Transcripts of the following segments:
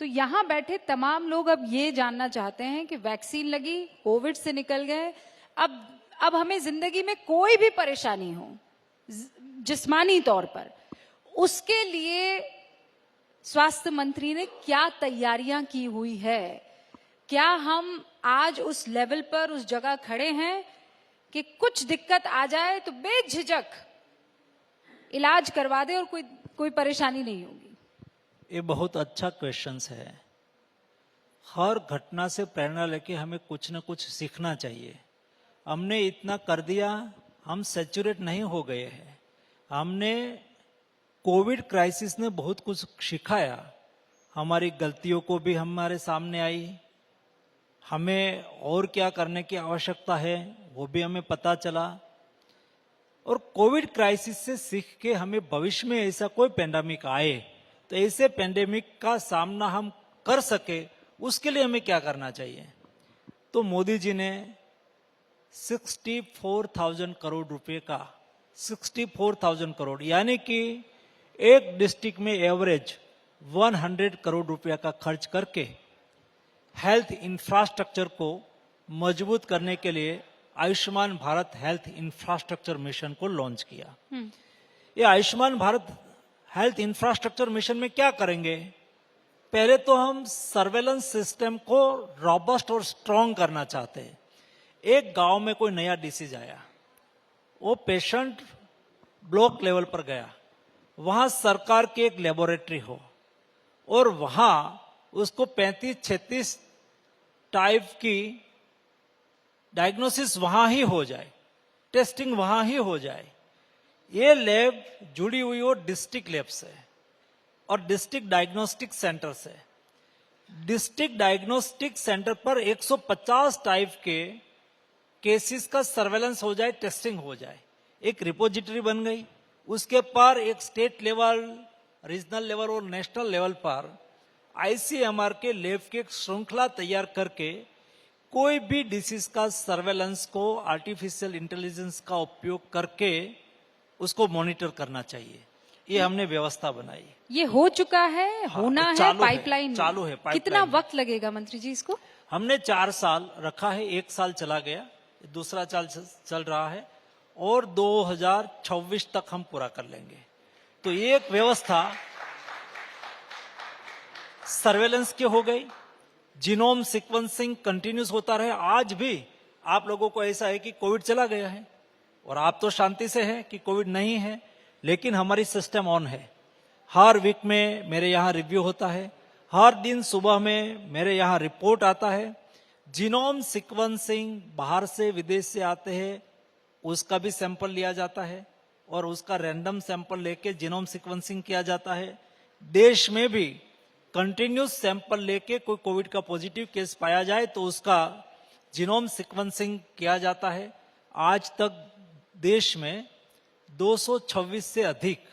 तो यहाँ बैठे तमाम लोग अब ये जानना चाहते हैं कि वैक्सीन लगी, कोविड से निकल गए, अब हमें जिंदगी में कोई भी परेशानी हो जिस्मानी तौर पर, उसके लिए स्वास्थ्य मंत्री ने क्या तैयारियां की हुई है? क्या हम आज उस लेवल पर, उस जगह खड़े हैं कि कुछ दिक्कत आ जाए तो बेझिझक इलाज करवा दे और कोई परेशानी नहीं होगी? ये बहुत अच्छा क्वेश्चन है। हर घटना से प्रेरणा लेके हमें कुछ न कुछ सीखना चाहिए। हमने इतना कर दिया, हम सैचुरेट नहीं हो गए हैं। हमने कोविड क्राइसिस ने बहुत कुछ सिखाया। हमारी गलतियों को भी हमारे सामने आई, हमें और क्या करने की आवश्यकता है वो भी हमें पता चला। और कोविड क्राइसिस से सीख के हमें भविष्य में ऐसा कोई पेंडेमिक आए तो ऐसे पेंडेमिक का सामना हम कर सके, उसके लिए हमें क्या करना चाहिए। तो मोदी जी ने 64,000 करोड़ रुपए का, 64,000 करोड़ यानी कि एक डिस्ट्रिक्ट में एवरेज 100 करोड़ रुपया का खर्च करके हेल्थ इंफ्रास्ट्रक्चर को मजबूत करने के लिए Ayushman Bharat health infrastructure mission को लॉन्च किया। ये Ayushman Bharat health infrastructure mission में क्या करेंगे? पहले तो हम सर्वेलेंस सिस्टम को रॉबस्ट और स्ट्रांग करना चाहते हैं। एक गांव में कोई नया डिसीज आया, वो पेशेंट ब्लॉक लेवल पर गया, वहां सरकार की एक लेबोरेटरी हो और वहां उसको 35-36 टाइप की डायग्नोसिस वहां ही हो जाए, टेस्टिंग वहां ही हो जाए। ये लैब जुड़ी हुई हो डिस्ट्रिक्ट लैब से और डिस्ट्रिक्ट डायग्नोस्टिक सेंटर से। डिस्ट्रिक्ट डायग्नोस्टिक सेंटर पर 150 टाइप के केसेस का सर्वेलेंस हो जाए, टेस्टिंग हो जाए, एक रिपोजिटरी बन गई। उसके पर एक स्टेट लेवल, रीजनल लेवल और नेशनल लेवल पर आईसीएमआर के लैब की एक श्रृंखला तैयार करके कोई भी डिसीज का सर्वेलेंस को आर्टिफिशियल इंटेलिजेंस का उपयोग करके उसको मॉनिटर करना चाहिए। ये हमने व्यवस्था बनाई। ये हो चुका है, होना है, पाइपलाइन चालू है। कितना वक्त लगेगा मंत्री जी इसको? हमने 4 साल रखा है, 1 साल चला गया, दूसरा साल चल रहा है और 2026 तक हम पूरा कर लेंगे। तो ये एक व्यवस्था सर्वेलेंस की हो गई। जीनोम सीक्वेंसिंग कंटिन्यूस होता रहे। आज भी आप लोगों को ऐसा है कि कोविड चला गया है और आप तो शांति से है कि कोविड नहीं है, लेकिन हमारी सिस्टम ऑन है। हर वीक में मेरे यहाँ रिव्यू होता है, हर दिन सुबह में मेरे यहाँ रिपोर्ट आता है। जीनोम सीक्वेंसिंग बाहर से, विदेश से आते हैं, उसका भी सैंपल लिया जाता है और उसका रैंडम सैंपल लेके जीनोम सीक्वेंसिंग किया जाता है। देश में भी कंटिन्यूस सैंपल लेके कोई कोविड का पॉजिटिव केस पाया जाए तो उसका जीनोम सीक्वेंसिंग किया जाता है। आज तक देश में 226 से अधिक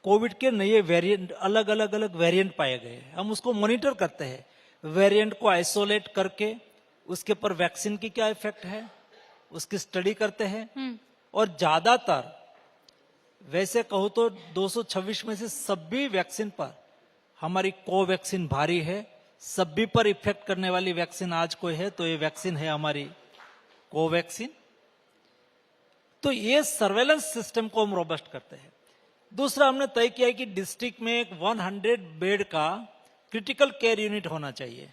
कोविड के नए वेरिएंट, अलग अलग वेरिएंट पाए गए। हम उसको मॉनिटर करते हैं, वेरिएंट को आइसोलेट करके उसके पर वैक्सीन की क्या इफेक्ट है उसकी स्टडी करते हैं। और ज्यादातर, वैसे कहूं तो 226 में से सभी वैक्सीन पर हमारी कोवैक्सीन भारी है। सभी पर इफेक्ट करने वाली वैक्सीन आज कोई है तो ये वैक्सीन है हमारी कोवैक्सीन। तो ये सर्वेलेंस सिस्टम को हम रोबस्ट करते हैं। दूसरा, हमने तय किया है कि डिस्ट्रिक्ट में एक 100 बेड का क्रिटिकल केयर यूनिट होना चाहिए,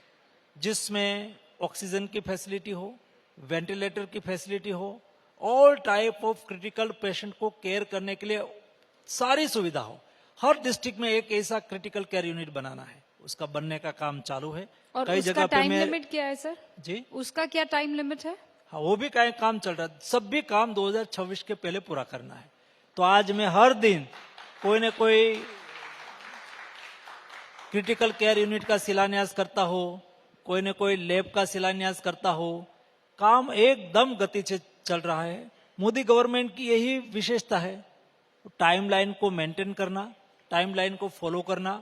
जिसमें ऑक्सीजन की फैसिलिटी हो, वेंटिलेटर की फैसिलिटी हो, all type of critical patient को केयर करने के लिए सारी सुविधा हो। हर डिस्ट्रिक्ट में एक ऐसा क्रिटिकल केयर यूनिट बनाना है, उसका बनने का काम चालू है। और कई जगह टाइम लिमिट क्या है सर जी? उसका क्या टाइम लिमिट है? हाँ, वो भी काम चल रहा है। सब भी काम 2026 के पहले पूरा करना है। तो आज मैं हर दिन कोई न कोई क्रिटिकल केयर यूनिट का शिलान्यास करता हो, कोई न कोई लैब का शिलान्यास करता हो। काम एकदम गति से चल रहा है। मोदी गवर्नमेंट की यही विशेषता है, टाइमलाइन को मेंटेन करना, टाइमलाइन को फॉलो करना।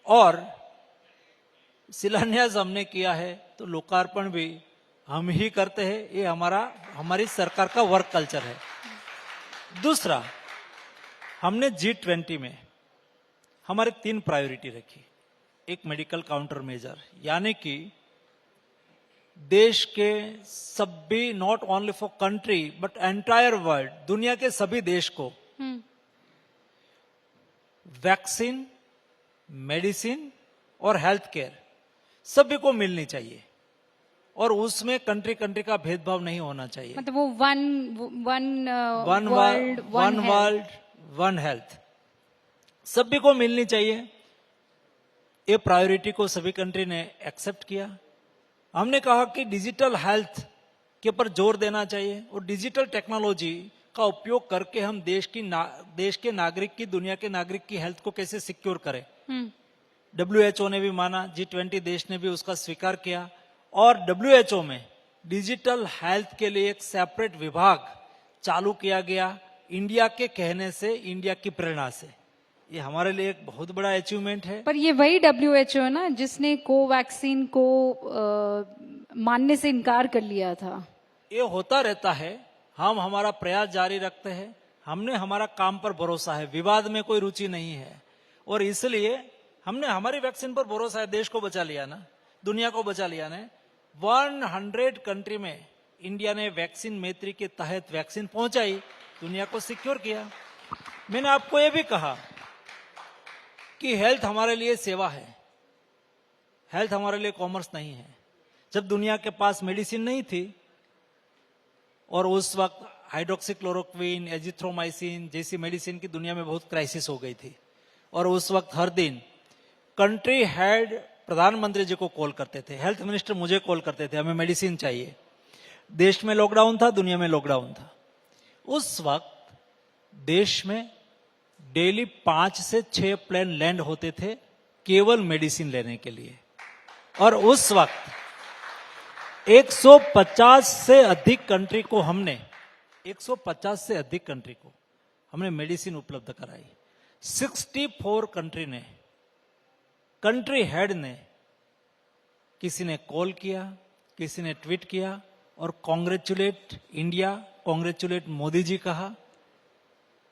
और शिलान्यास हमने किया है तो लोकार्पण भी हम ही करते हैं। ये हमारी सरकार का वर्क कल्चर है। दूसरा, हमने G20 में हमारे 3 प्रायोरिटी रखी। एक मेडिकल काउंटर मेजर, यानी कि देश के सभी, not only for country but entire world, दुनिया के सभी देश को वैक्सीन, मेडिसिन और हेल्थ केयर सभी को मिलनी चाहिए, और उसमें कंट्री कंट्री का भेदभाव नहीं होना चाहिए। मतलब वो वन वर्ल्ड वन हेल्थ सभी को मिलनी चाहिए। ये प्रायोरिटी को सभी कंट्री ने एक्सेप्ट किया। हमने कहा कि डिजिटल हेल्थ के ऊपर जोर देना चाहिए, और डिजिटल टेक्नोलॉजी का उपयोग करके हम देश के नागरिक की, दुनिया के नागरिक की हेल्थ को कैसे सिक्योर करें। WHO ने भी माना, G20 देश ने भी उसका स्वीकार किया, और WHO में डिजिटल हेल्थ के लिए एक सेपरेट विभाग चालू किया गया, इंडिया के कहने से, इंडिया की प्रेरणा से। ये हमारे लिए एक बहुत बड़ा अचीवमेंट है। पर ये वही WHO है ना जिसने कोवैक्सीन को मानने से इनकार कर लिया था। ये होता रहता है, हम हमारा प्रयास जारी रखते हैं, हमने हमारा काम पर भरोसा है, विवाद में कोई रुचि नहीं है, और इसलिए हमने हमारी वैक्सीन पर भरोसा है। देश को बचा लिया ना, दुनिया को बचा लिया ना। 100 कंट्री में इंडिया ने वैक्सीन मैत्री के तहत वैक्सीन पहुंचाई, दुनिया को सिक्योर किया। मैंने आपको ये भी कहा कि हेल्थ हमारे लिए सेवा है, हेल्थ हमारे लिए कॉमर्स नहीं है। जब दुनिया के पास मेडिसिन नहीं थी, और उस वक्त हाइड्रोक्सीक्लोरोक्विन, एजिथ्रोमाइसिन जैसी मेडिसिन की दुनिया में बहुत क्राइसिस हो गई थी, और उस वक्त हर दिन कंट्री हेड प्रधानमंत्री जी को कॉल करते थे, हेल्थ मिनिस्टर मुझे कॉल करते थे, हमें मेडिसिन चाहिए। देश में लॉकडाउन था, दुनिया में लॉकडाउन था। उस वक्त देश में डेली 5 से 6 प्लेन लैंड होते थे केवल मेडिसिन लेने के लिए, और उस वक्त 150 से अधिक कंट्री को हमने 150 से अधिक कंट्री को हमने मेडिसिन उपलब्ध कराई। 64 कंट्री ने, कंट्री हेड ने, किसी ने कॉल किया, किसी ने ट्वीट किया, और congratulate India, congratulate Modi ji कहा।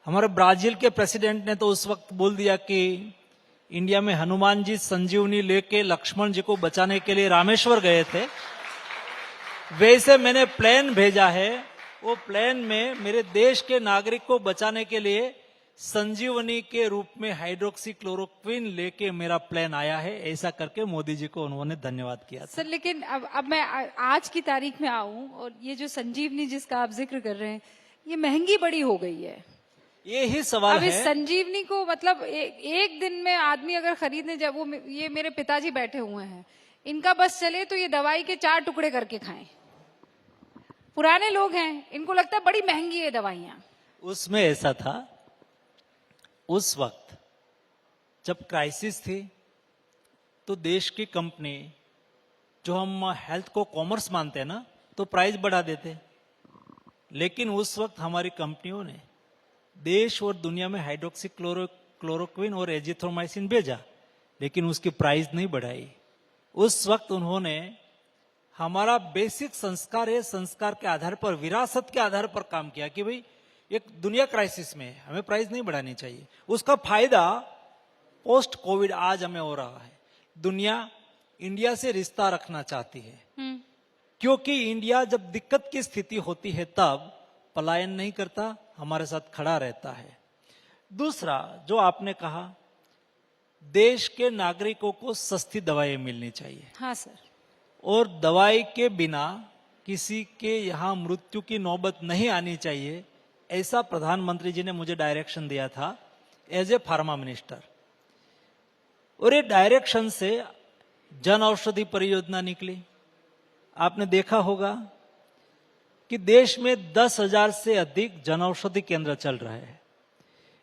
हमारे ब्राजील के प्रेसिडेंट ने तो उस वक्त बोल दिया कि इंडिया में हनुमान जी संजीवनी लेके लक्ष्मण जी को बचाने के लिए रामेश्वर गए थे, वैसे मैंने प्लेन भेजा है, वो प्लेन में मेरे देश के नागरिक को बचाने के लिए संजीवनी के रूप में हाइड्रोक्सीक्लोरोक्विन लेके मेरा प्लेन आया है। ऐसा करके मोदी जी को उन्होंने धन्यवाद किया था। सर लेकिन अब मैं आज की तारीख में आऊं, और ये जो संजीवनी जिसका आप जिक्र कर रहे हैं, ये महंगी बड़ी हो गई है। ये ही सवाल अब है। इस संजीवनी को मतलब एक दिन में आदमी अगर खरीदने जाए, वो ये मेरे पिताजी बैठे हुए हैं, इनका बस चले तो ये दवाई के 4 टुकड़े करके खाएं। पुराने लोग हैं, इनको लगता है बड़ी महंगी है दवाइयां। उसमें ऐसा था, उस वक्त जब क्राइसिस थी तो देश की कंपनी, जो हम हेल्थ को कॉमर्स मानते हैं ना, तो प्राइस बढ़ा देते। लेकिन उस वक्त हमारी कंपनियों ने देश और दुनिया में हाइड्रोक्सीक्लोरोक्विन और एजिथ्रोमाइसिन भेजा, लेकिन उसकी प्राइस नहीं बढ़ाई। उस वक्त उन्होंने हमारा बेसिक संस्कार है, संस्कार के आधार पर, विरासत के आधार पर काम किया कि भाई एक दुनिया क्राइसिस में है, हमें प्राइस नहीं बढ़ानी चाहिए। उसका फायदा पोस्ट कोविड आज हमें हो रहा है। दुनिया इंडिया से रिश्ता रखना चाहती है, क्योंकि इंडिया जब दिक्कत की स्थिति होती है तब पलायन नहीं करता, हमारे साथ खड़ा रहता है। दूसरा जो आपने कहा, देश के नागरिकों को सस्ती दवाएं मिलनी चाहिए। हाँ सर। और दवाई के बिना किसी के यहां मृत्यु की नौबत नहीं आनी चाहिए, ऐसा प्रधानमंत्री जी ने मुझे डायरेक्शन दिया था एज ए फार्मा मिनिस्टर। और ये डायरेक्शन से जन औषधि परियोजना निकली। आपने देखा होगा कि देश में 10,000 से अधिक जन औषधि केंद्र चल रहे हैं।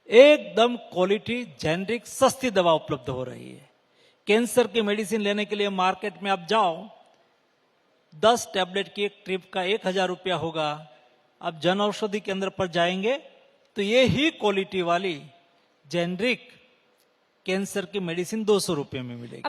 एकदम क्वालिटी, जेनरिक, सस्ती दवा उपलब्ध हो रही है। कैंसर की मेडिसिन लेने के लिए मार्केट में आप जाओ, 10 टैबलेट की एक ट्रिप का 1,000 रुपया होगा। आप जन औषधि केंद्र पर जाएंगे तो ये ही क्वालिटी वाली जेनरिक कैंसर की मेडिसिन 200 रुपये में मिलेगी।